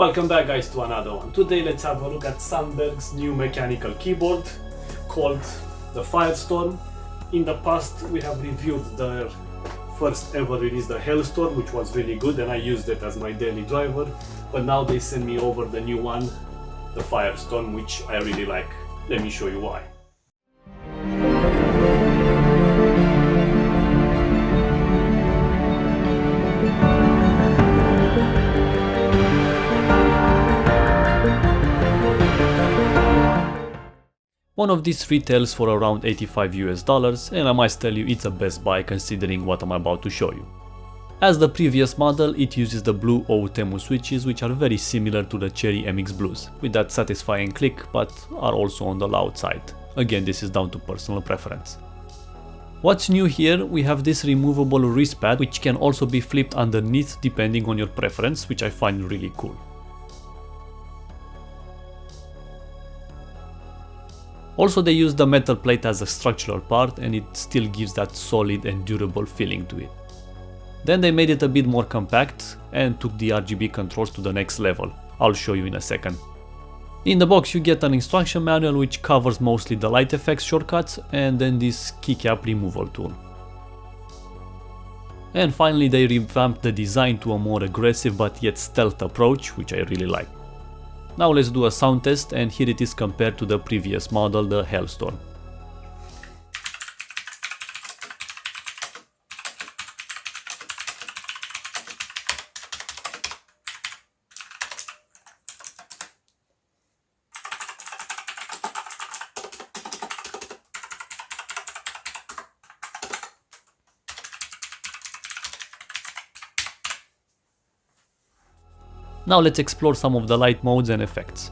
Welcome back guys to another one. Today let's have a look at Sandberg's new mechanical keyboard called the Firestorm. In the past we have reviewed their first ever release, the Hellstorm, which was really good and I used it as my daily driver, but now they send me over the new one, the Firestorm, which I really like. Let me show you why. One of these retails for around $85 and I must tell you it's a best buy considering what I'm about to show you. As the previous model, it uses the blue OUTEMU switches, which are very similar to the Cherry MX Blues, with that satisfying click but are also on the loud side. Again, this is down to personal preference. What's new here, we have this removable wrist pad which can also be flipped underneath depending on your preference, which I find really cool. Also, they use the metal plate as a structural part and it still gives that solid and durable feeling to it. Then they made it a bit more compact and took the RGB controls to the next level. I'll show you in a second. In the box you get an instruction manual which covers mostly the light effects shortcuts and then this keycap removal tool. And finally they revamped the design to a more aggressive but yet stealth approach, which I really like. Now let's do a sound test and here it is compared to the previous model, the Hellstorm. Now let's explore some of the light modes and effects.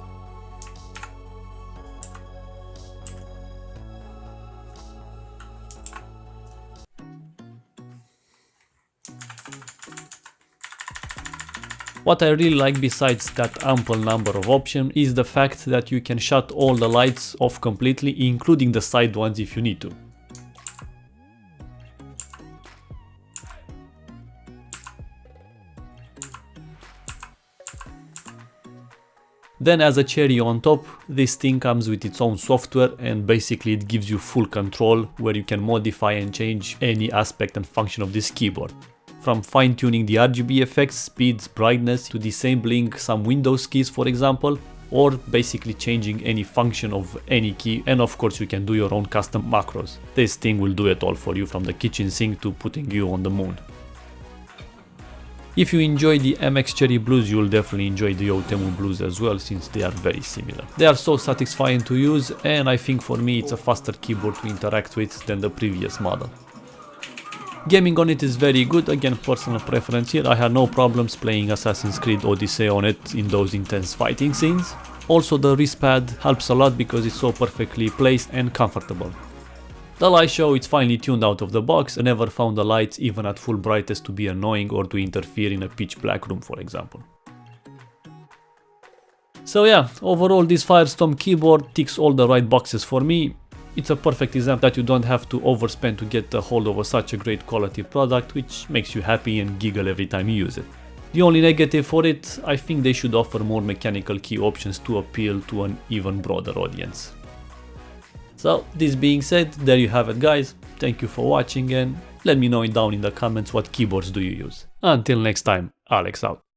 What I really like besides that ample number of options is the fact that you can shut all the lights off completely, including the side ones if you need to. Then as a cherry on top, this thing comes with its own software and basically it gives you full control where you can modify and change any aspect and function of this keyboard. From fine-tuning the RGB effects, speeds, brightness, to disabling some Windows keys for example, or basically changing any function of any key, and of course you can do your own custom macros. This thing will do it all for you, from the kitchen sink to putting you on the moon. If you enjoy the MX Cherry Blues, you'll definitely enjoy the OUTEMU Blues as well, since they are very similar. They are so satisfying to use and I think for me it's a faster keyboard to interact with than the previous model. Gaming on it is very good, again personal preference here. I had no problems playing Assassin's Creed Odyssey on it in those intense fighting scenes. Also the wrist pad helps a lot because it's so perfectly placed and comfortable. The light show, it's finely tuned out of the box. I never found the lights even at full brightness to be annoying or to interfere in a pitch black room for example. So yeah, overall this Firestorm keyboard ticks all the right boxes for me. It's a perfect example that you don't have to overspend to get a hold of such a great quality product, which makes you happy and giggle every time you use it. The only negative for it, I think they should offer more mechanical key options to appeal to an even broader audience. So this being said, there you have it guys, thank you for watching and let me know down in the comments what keyboards do you use. Until next time, Alex out.